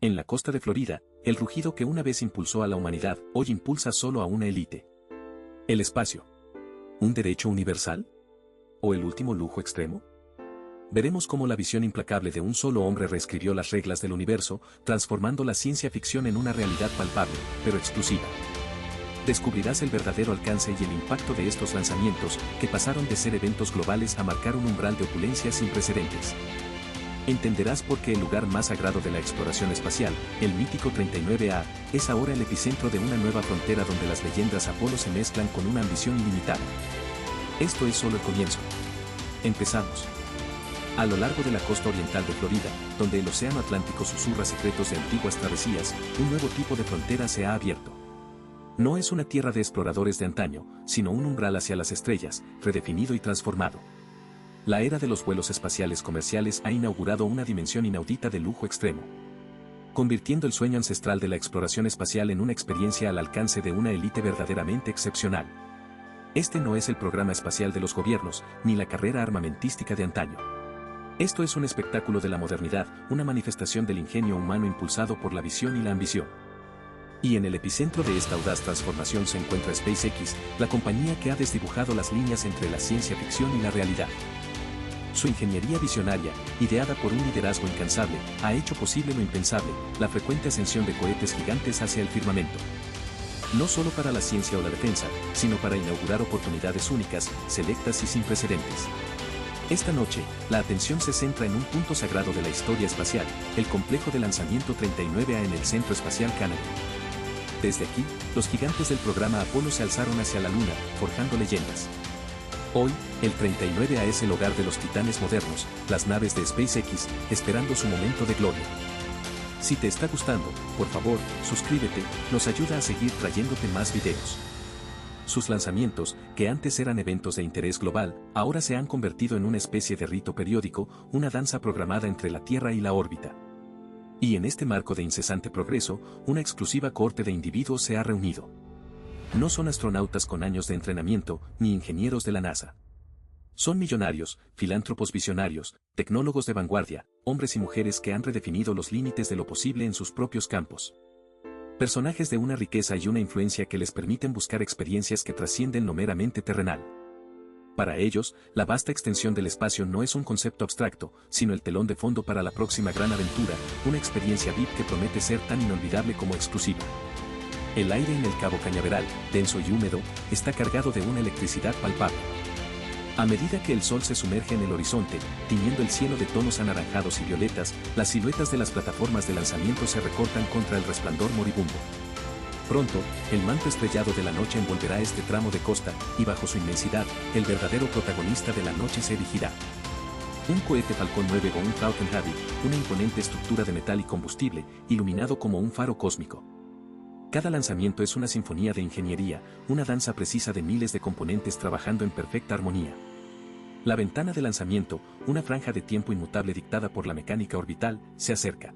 En la costa de Florida, el rugido que una vez impulsó a la humanidad, hoy impulsa solo a una élite. ¿El espacio? ¿Un derecho universal? ¿O el último lujo extremo? Veremos cómo la visión implacable de un solo hombre reescribió las reglas del universo, transformando la ciencia ficción en una realidad palpable, pero exclusiva. Descubrirás el verdadero alcance y el impacto de estos lanzamientos, que pasaron de ser eventos globales a marcar un umbral de opulencia sin precedentes. Entenderás por qué el lugar más sagrado de la exploración espacial, el mítico 39A, es ahora el epicentro de una nueva frontera donde las leyendas Apolo se mezclan con una ambición ilimitada. Esto es solo el comienzo. Empezamos. A lo largo de la costa oriental de Florida, donde el océano Atlántico susurra secretos de antiguas travesías, un nuevo tipo de frontera se ha abierto. No es una tierra de exploradores de antaño, sino un umbral hacia las estrellas, redefinido y transformado. La era de los vuelos espaciales comerciales ha inaugurado una dimensión inaudita de lujo extremo, convirtiendo el sueño ancestral de la exploración espacial en una experiencia al alcance de una élite verdaderamente excepcional. Este no es el programa espacial de los gobiernos, ni la carrera armamentística de antaño. Esto es un espectáculo de la modernidad, una manifestación del ingenio humano impulsado por la visión y la ambición. Y en el epicentro de esta audaz transformación se encuentra SpaceX, la compañía que ha desdibujado las líneas entre la ciencia ficción y la realidad. Su ingeniería visionaria, ideada por un liderazgo incansable, ha hecho posible lo impensable, la frecuente ascensión de cohetes gigantes hacia el firmamento. No solo para la ciencia o la defensa, sino para inaugurar oportunidades únicas, selectas y sin precedentes. Esta noche, la atención se centra en un punto sagrado de la historia espacial, el complejo de lanzamiento 39A en el Centro Espacial Kennedy. Desde aquí, los gigantes del programa Apolo se alzaron hacia la Luna, forjando leyendas. Hoy, el 39A es el hogar de los titanes modernos, las naves de SpaceX, esperando su momento de gloria. Si te está gustando, por favor, suscríbete, nos ayuda a seguir trayéndote más videos. Sus lanzamientos, que antes eran eventos de interés global, ahora se han convertido en una especie de rito periódico, una danza programada entre la Tierra y la órbita. Y en este marco de incesante progreso, una exclusiva cohorte de individuos se ha reunido. No son astronautas con años de entrenamiento, ni ingenieros de la NASA. Son millonarios, filántropos visionarios, tecnólogos de vanguardia, hombres y mujeres que han redefinido los límites de lo posible en sus propios campos. Personajes de una riqueza y una influencia que les permiten buscar experiencias que trascienden lo meramente terrenal. Para ellos, la vasta extensión del espacio no es un concepto abstracto, sino el telón de fondo para la próxima gran aventura, una experiencia VIP que promete ser tan inolvidable como exclusiva. El aire en el Cabo Cañaveral, denso y húmedo, está cargado de una electricidad palpable. A medida que el sol se sumerge en el horizonte, tiñendo el cielo de tonos anaranjados y violetas, las siluetas de las plataformas de lanzamiento se recortan contra el resplandor moribundo. Pronto, el manto estrellado de la noche envolverá este tramo de costa, y bajo su inmensidad, el verdadero protagonista de la noche se erigirá. Un cohete Falcon 9 o un Falcon Heavy, una imponente estructura de metal y combustible, iluminado como un faro cósmico. Cada lanzamiento es una sinfonía de ingeniería, una danza precisa de miles de componentes trabajando en perfecta armonía. La ventana de lanzamiento, una franja de tiempo inmutable dictada por la mecánica orbital, se acerca.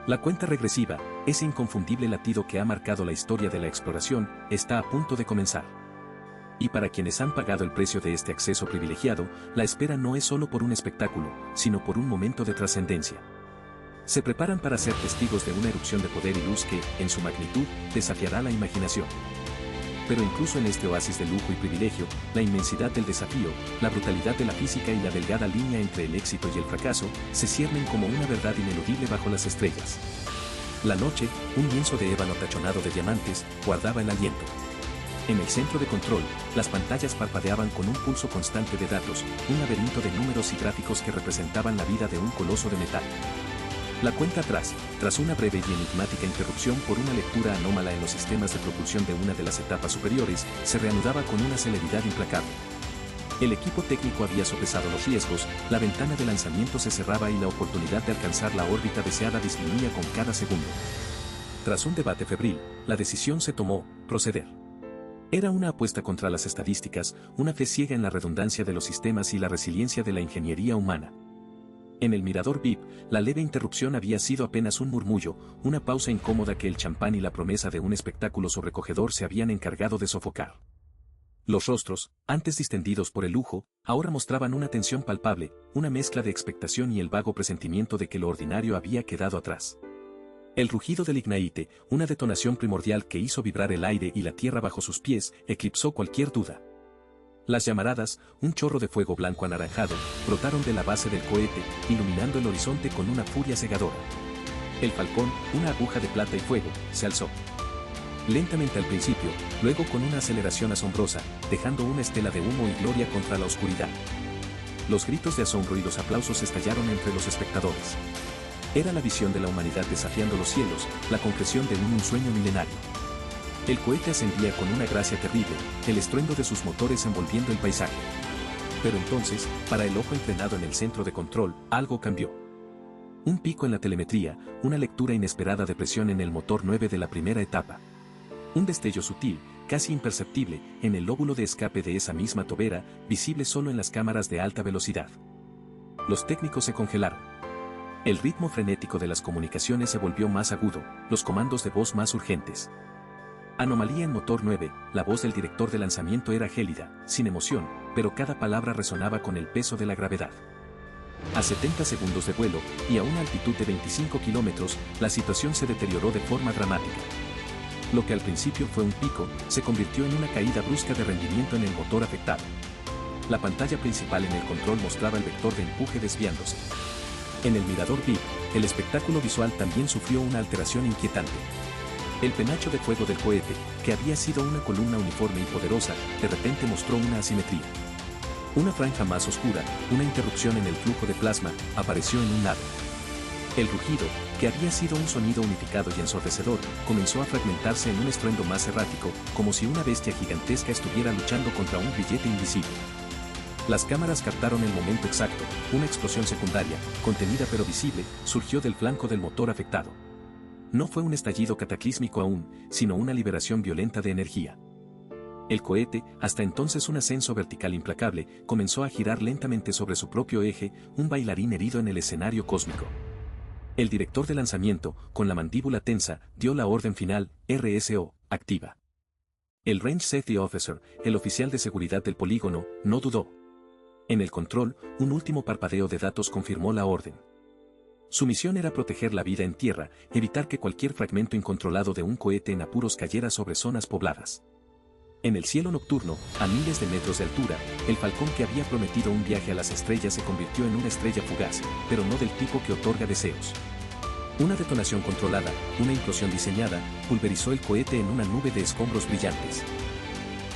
La cuenta regresiva, ese inconfundible latido que ha marcado la historia de la exploración, está a punto de comenzar. Y para quienes han pagado el precio de este acceso privilegiado, la espera no es solo por un espectáculo, sino por un momento de trascendencia. Se preparan para ser testigos de una erupción de poder y luz que, en su magnitud, desafiará la imaginación. Pero incluso en este oasis de lujo y privilegio, la inmensidad del desafío, la brutalidad de la física y la delgada línea entre el éxito y el fracaso, se ciernen como una verdad ineludible bajo las estrellas. La noche, un lienzo de ébano tachonado de diamantes, guardaba el aliento. En el centro de control, las pantallas parpadeaban con un pulso constante de datos, un laberinto de números y gráficos que representaban la vida de un coloso de metal. La cuenta atrás, tras una breve y enigmática interrupción por una lectura anómala en los sistemas de propulsión de una de las etapas superiores, se reanudaba con una celeridad implacable. El equipo técnico había sopesado los riesgos, la ventana de lanzamiento se cerraba y la oportunidad de alcanzar la órbita deseada disminuía con cada segundo. Tras un debate febril, la decisión se tomó: proceder. Era una apuesta contra las estadísticas, una fe ciega en la redundancia de los sistemas y la resiliencia de la ingeniería humana. En el mirador VIP, la leve interrupción había sido apenas un murmullo, una pausa incómoda que el champán y la promesa de un espectáculo sobrecogedor se habían encargado de sofocar. Los rostros, antes distendidos por el lujo, ahora mostraban una tensión palpable, una mezcla de expectación y el vago presentimiento de que lo ordinario había quedado atrás. El rugido del Ignite, una detonación primordial que hizo vibrar el aire y la tierra bajo sus pies, eclipsó cualquier duda. Las llamaradas, un chorro de fuego blanco anaranjado, brotaron de la base del cohete, iluminando el horizonte con una furia cegadora. El Falcón, una aguja de plata y fuego, se alzó. Lentamente al principio, luego con una aceleración asombrosa, dejando una estela de humo y gloria contra la oscuridad. Los gritos de asombro y los aplausos estallaron entre los espectadores. Era la visión de la humanidad desafiando los cielos, la concreción de un sueño milenario. El cohete ascendía con una gracia terrible, el estruendo de sus motores envolviendo el paisaje. Pero entonces, para el ojo entrenado en el centro de control, algo cambió. Un pico en la telemetría, una lectura inesperada de presión en el motor 9 de la primera etapa. Un destello sutil, casi imperceptible, en el lóbulo de escape de esa misma tobera, visible solo en las cámaras de alta velocidad. Los técnicos se congelaron. El ritmo frenético de las comunicaciones se volvió más agudo, los comandos de voz más urgentes. Anomalía en motor 9, la voz del director de lanzamiento era gélida, sin emoción, pero cada palabra resonaba con el peso de la gravedad. A 70 segundos de vuelo, y a una altitud de 25 kilómetros, la situación se deterioró de forma dramática. Lo que al principio fue un pico, se convirtió en una caída brusca de rendimiento en el motor afectado. La pantalla principal en el control mostraba el vector de empuje desviándose. En el mirador VIP, el espectáculo visual también sufrió una alteración inquietante. El penacho de fuego del cohete, que había sido una columna uniforme y poderosa, de repente mostró una asimetría. Una franja más oscura, una interrupción en el flujo de plasma, apareció en un lado. El rugido, que había sido un sonido unificado y ensordecedor, comenzó a fragmentarse en un estruendo más errático, como si una bestia gigantesca estuviera luchando contra un grillete invisible. Las cámaras captaron el momento exacto, una explosión secundaria, contenida pero visible, surgió del flanco del motor afectado. No fue un estallido cataclísmico aún, sino una liberación violenta de energía. El cohete, hasta entonces un ascenso vertical implacable, comenzó a girar lentamente sobre su propio eje, un bailarín herido en el escenario cósmico. El director de lanzamiento, con la mandíbula tensa, dio la orden final, RSO, activa. El Range Safety Officer, el oficial de seguridad del polígono, no dudó. En el control, un último parpadeo de datos confirmó la orden. Su misión era proteger la vida en tierra, evitar que cualquier fragmento incontrolado de un cohete en apuros cayera sobre zonas pobladas. En el cielo nocturno, a miles de metros de altura, el Falcón que había prometido un viaje a las estrellas se convirtió en una estrella fugaz, pero no del tipo que otorga deseos. Una detonación controlada, una implosión diseñada, pulverizó el cohete en una nube de escombros brillantes.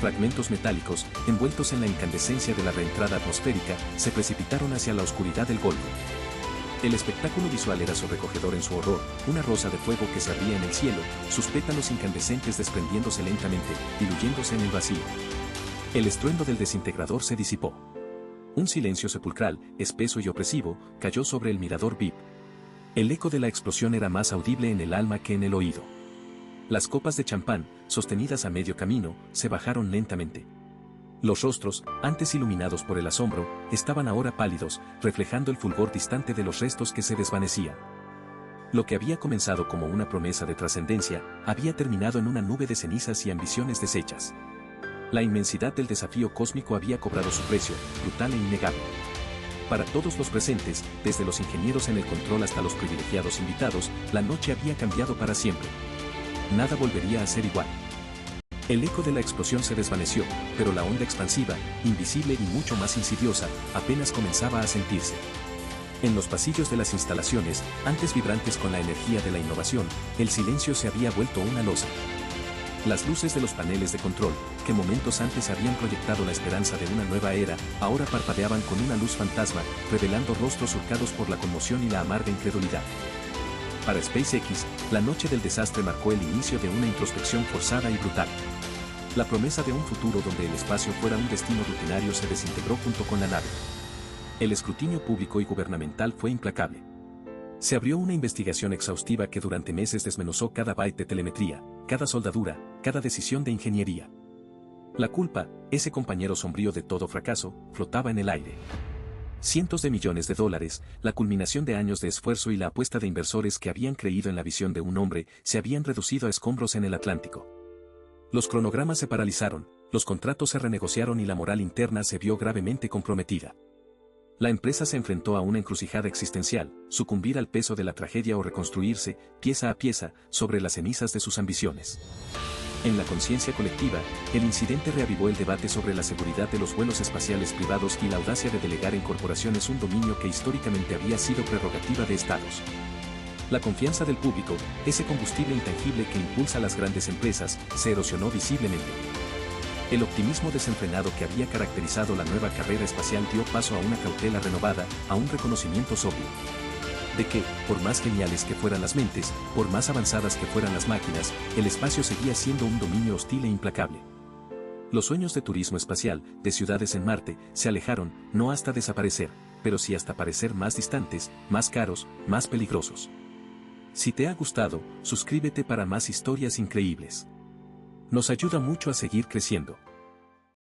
Fragmentos metálicos, envueltos en la incandescencia de la reentrada atmosférica, se precipitaron hacia la oscuridad del Golfo. El espectáculo visual era sobrecogedor en su horror, una rosa de fuego que se abría en el cielo, sus pétalos incandescentes desprendiéndose lentamente, diluyéndose en el vacío. El estruendo del desintegrador se disipó. Un silencio sepulcral, espeso y opresivo, cayó sobre el mirador VIP. El eco de la explosión era más audible en el alma que en el oído. Las copas de champán, sostenidas a medio camino, se bajaron lentamente. Los rostros, antes iluminados por el asombro, estaban ahora pálidos, reflejando el fulgor distante de los restos que se desvanecían. Lo que había comenzado como una promesa de trascendencia, había terminado en una nube de cenizas y ambiciones deshechas. La inmensidad del desafío cósmico había cobrado su precio, brutal e innegable. Para todos los presentes, desde los ingenieros en el control hasta los privilegiados invitados, la noche había cambiado para siempre. Nada volvería a ser igual. El eco de la explosión se desvaneció, pero la onda expansiva, invisible y mucho más insidiosa, apenas comenzaba a sentirse. En los pasillos de las instalaciones, antes vibrantes con la energía de la innovación, el silencio se había vuelto una losa. Las luces de los paneles de control, que momentos antes habían proyectado la esperanza de una nueva era, ahora parpadeaban con una luz fantasma, revelando rostros surcados por la conmoción y la amarga incredulidad. Para SpaceX, la noche del desastre marcó el inicio de una introspección forzada y brutal. La promesa de un futuro donde el espacio fuera un destino rutinario se desintegró junto con la nave. El escrutinio público y gubernamental fue implacable. Se abrió una investigación exhaustiva que durante meses desmenuzó cada byte de telemetría, cada soldadura, cada decisión de ingeniería. La culpa, ese compañero sombrío de todo fracaso, flotaba en el aire. Cientos de millones de dólares, la culminación de años de esfuerzo y la apuesta de inversores que habían creído en la visión de un hombre, se habían reducido a escombros en el Atlántico. Los cronogramas se paralizaron, los contratos se renegociaron y la moral interna se vio gravemente comprometida. La empresa se enfrentó a una encrucijada existencial, sucumbir al peso de la tragedia o reconstruirse, pieza a pieza, sobre las cenizas de sus ambiciones. En la conciencia colectiva, el incidente reavivó el debate sobre la seguridad de los vuelos espaciales privados y la audacia de delegar en corporaciones un dominio que históricamente había sido prerrogativa de estados. La confianza del público, ese combustible intangible que impulsa a las grandes empresas, se erosionó visiblemente. El optimismo desenfrenado que había caracterizado la nueva carrera espacial dio paso a una cautela renovada, a un reconocimiento sobrio. De que, por más geniales que fueran las mentes, por más avanzadas que fueran las máquinas, el espacio seguía siendo un dominio hostil e implacable. Los sueños de turismo espacial, de ciudades en Marte, se alejaron, no hasta desaparecer, pero sí hasta parecer más distantes, más caros, más peligrosos. Si te ha gustado, suscríbete para más historias increíbles. Nos ayuda mucho a seguir creciendo.